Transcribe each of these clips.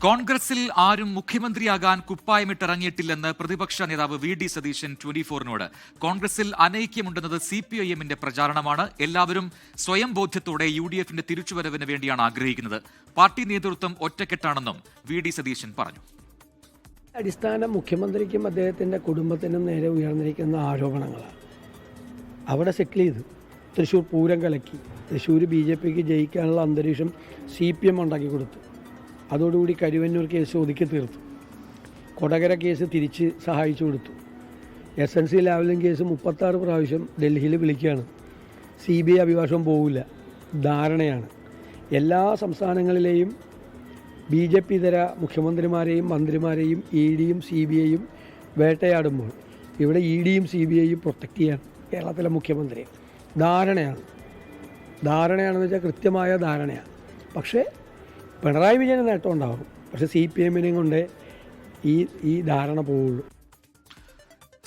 കോൺഗ്രസിൽ ആരും മുഖ്യമന്ത്രിയാകാൻ കുപ്പായമിട്ടിറങ്ങിയിട്ടില്ലെന്ന് പ്രതിപക്ഷ നേതാവ് വി.ഡി. സതീശൻ 24-നോട്. കോൺഗ്രസിൽ അനൈക്യമുണ്ടെന്നത് CPIM-ന്റെ പ്രചാരണമാണ്. എല്ലാവരും സ്വയം ബോധ്യത്തോടെ UDF-ന്റെ തിരിച്ചുവരവിന് വേണ്ടിയാണ് ആഗ്രഹിക്കുന്നത്. പാർട്ടി നേതൃത്വം ഒറ്റക്കെട്ടാണെന്നും വി.ഡി. സതീശൻ പറഞ്ഞു. അടിസ്ഥാന മുഖ്യമന്ത്രിക്കും അദ്ദേഹത്തിൻ്റെ കുടുംബത്തിനും നേരെ ഉയർന്നിരിക്കുന്ന ആരോപണങ്ങളാണ്. അവിടെ സെറ്റിൽ ചെയ്തു. തൃശ്ശൂർ പൂരം കലക്കി. തൃശ്ശൂർ BJPക്ക് ജയിക്കാനുള്ള അന്തരീക്ഷം CPM ഉണ്ടാക്കി കൊടുത്തു. അതോടുകൂടി കരുവന്നൂർ കേസ് ഒതുക്കി തീർത്തു. കൊടകര കേസ് തിരിച്ച് സഹായിച്ചു കൊടുത്തു. SNC ലാവലിംഗ് കേസ് 36 പ്രാവശ്യം ഡൽഹിയിൽ വിളിക്കുകയാണ്. CBI അഭിഭാഷകം പോവില്ല. ധാരണയാണ്. എല്ലാ സംസ്ഥാനങ്ങളിലെയും BJP ഇതര മുഖ്യമന്ത്രിമാരെയും മന്ത്രിമാരെയും EDയും CBIയും വേട്ടയാടുമ്പോൾ ഇവിടെ EDയും CBIയും പ്രൊട്ടക്റ്റ് ചെയ്യാൻ കേരളത്തിലെ മുഖ്യമന്ത്രിയെ ധാരണയാണെന്ന് വെച്ചാൽ കൃത്യമായ ധാരണയാണ്. പക്ഷേ പിണറായി വിജയന് നേട്ടം ഉണ്ടാകും. പക്ഷേ CPM-നെയും കൊണ്ട് ഈ ധാരണ പോവുള്ളൂ.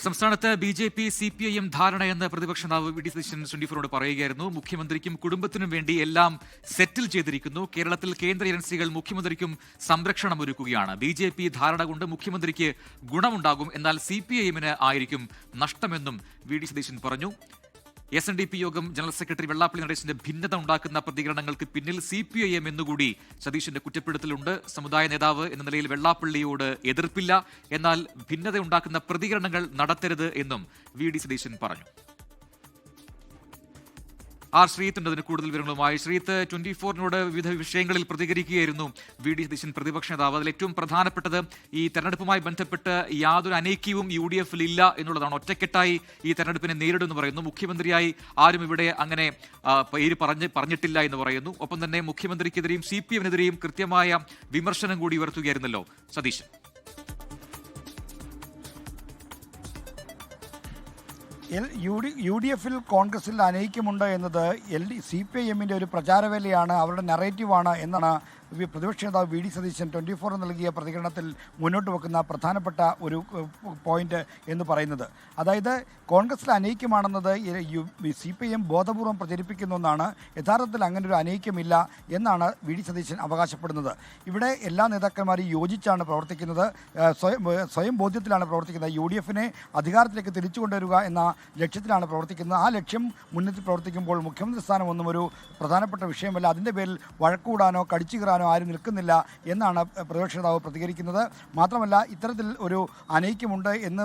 സംസ്ഥാനത്ത് BJP CPIM ധാരണയെന്ന് പ്രതിപക്ഷ നേതാവ് വി.ഡി. സതീശൻ 24-നോട് പറയുകയായിരുന്നു. മുഖ്യമന്ത്രിക്കും കുടുംബത്തിനും വേണ്ടി എല്ലാം സെറ്റിൽ ചെയ്തിരിക്കുന്നു. കേരളത്തിൽ കേന്ദ്ര ഏജൻസികൾ മുഖ്യമന്ത്രിക്കും സംരക്ഷണം ഒരുക്കുകയാണ്. BJP ധാരണ കൊണ്ട് മുഖ്യമന്ത്രിക്ക് ഗുണമുണ്ടാകും, എന്നാൽ CPIM-ന് ആയിരിക്കും നഷ്ടമെന്നും വി.ഡി. സതീശൻ പറഞ്ഞു. SNDP യോഗം ജനറൽ സെക്രട്ടറി വെള്ളാപ്പള്ളി നടേശന്റെ ഭിന്നത ഉണ്ടാക്കുന്ന പ്രതികരണങ്ങൾക്ക് പിന്നിൽ CPIM എന്നുകൂടി സതീശന്റെ കുറ്റപ്പെടുത്തലുണ്ട്. സമുദായ നേതാവ് എന്ന നിലയിൽ വെള്ളാപ്പള്ളിയോട് എതിർപ്പില്ല, എന്നാൽ ഭിന്നത ഉണ്ടാക്കുന്ന പ്രതികരണങ്ങൾ നടത്തരുത് എന്നും വി.ഡി. സതീശൻ പറഞ്ഞു. ശ്രീത്ത് അതിന് കൂടുതൽ വിവരങ്ങളുമായി. ശ്രീത്ത്, 24-നോട് വിവിധ വിഷയങ്ങളിൽ പ്രതികരിക്കുകയായിരുന്നു വി.ഡി. സതീശൻ പ്രതിപക്ഷ നേതാവ്. അതിൽ ഏറ്റവും പ്രധാനപ്പെട്ടത് ഈ തെരഞ്ഞെടുപ്പുമായി ബന്ധപ്പെട്ട് യാതൊരു അനൈക്യവും UDF-ൽ ഇല്ല എന്നുള്ളതാണ്. ഒറ്റക്കെട്ടായി ഈ തെരഞ്ഞെടുപ്പിനെ നേരിടുമെന്ന് പറയുന്നു. മുഖ്യമന്ത്രിയായി ആരും ഇവിടെ അങ്ങനെ പേര് പറഞ്ഞിട്ടില്ല എന്ന് പറയുന്നു. ഒപ്പം തന്നെ മുഖ്യമന്ത്രിക്കെതിരെയും CPM-നെതിരെയും കൃത്യമായ വിമർശനം കൂടി ഉയർത്തുകയായിരുന്നല്ലോ സതീശൻ. UDF-ൽ കോൺഗ്രസിൽ അനൈക്യമുണ്ട് എന്നത് CPIM-ന്റെ ഒരു പ്രചാരവേലയാണ്, അവരുടെ നറേറ്റീവാണ് എന്നാണ് പ്രതിപക്ഷ നേതാവ് വി.ഡി. സതീശൻ 24 നൽകിയ പ്രതികരണത്തിൽ മുന്നോട്ട് വെക്കുന്ന പ്രധാനപ്പെട്ട ഒരു പോയിന്റ് എന്ന് പറയുന്നത്. അതായത് കോൺഗ്രസിൽ അനൈക്യമാണെന്നത് CPIM ബോധപൂർവം പ്രചരിപ്പിക്കുന്ന ഒന്നാണ്. യഥാർത്ഥത്തിൽ അങ്ങനെ ഒരു അനൈക്യമില്ല എന്നാണ് വി.ഡി. സതീശൻ അവകാശപ്പെടുന്നത്. ഇവിടെ എല്ലാ നേതാക്കന്മാരും യോജിച്ചാണ് പ്രവർത്തിക്കുന്നത്, സ്വയം ബോധ്യത്തിലാണ് പ്രവർത്തിക്കുന്നത്. UDF-നെ അധികാരത്തിലേക്ക് തിരിച്ചു കൊണ്ടുവരിക എന്ന ലക്ഷ്യത്തിലാണ് പ്രവർത്തിക്കുന്നത്. ആ ലക്ഷ്യം മുൻനിർത്തി പ്രവർത്തിക്കുമ്പോൾ മുഖ്യമന്ത്രി സ്ഥാനം ഒന്നും ഒരു പ്രധാനപ്പെട്ട വിഷയമല്ല. അതിൻ്റെ പേരിൽ വഴക്കൂടാനോ കടിച്ചു കീറാനോ ആരും നിൽക്കുന്നില്ല എന്നാണ് പ്രതിപക്ഷ നേതാവ് പ്രതികരിക്കുന്നത്. മാത്രമല്ല, ഇത്തരത്തിൽ ഒരു അനൈക്യമുണ്ട് എന്ന്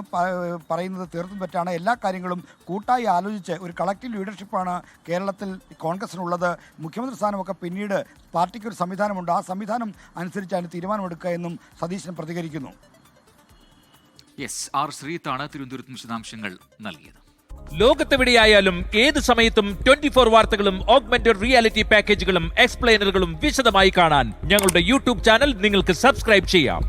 പറയുന്നത് തീർത്തും തെറ്റാണ്. എല്ലാ കാര്യങ്ങളും കൂട്ടായി ആലോചിച്ച് ഒരു കളക്റ്റീവ് ലീഡർഷിപ്പാണ് കേരളത്തിൽ കോൺഗ്രസിനുള്ളത്. മുഖ്യമന്ത്രി സ്ഥാനമൊക്കെ പിന്നീട് പാർട്ടിക്കൊരു സംവിധാനമുണ്ട്, ആ സംവിധാനം അനുസരിച്ച് അതിന് തീരുമാനമെടുക്കുക എന്നും സതീശൻ പ്രതികരിക്കുന്നു. ശ്രീത്താണ് തിരുവനന്തപുരത്ത് വിശദാംശങ്ങൾ നൽകിയത്. ലോകത്തെവിടെയായാലും ഏത് സമയത്തും 24 വാർത്തകളും ഓഗ്മെന്റഡ് റിയാലിറ്റി പാക്കേജുകളും എക്സ്പ്ലെയിനറുകളും വിശദമായി കാണാൻ ഞങ്ങളുടെ YouTube ചാനൽ നിങ്ങൾക്ക് സബ്സ്ക്രൈബ് ചെയ്യാം.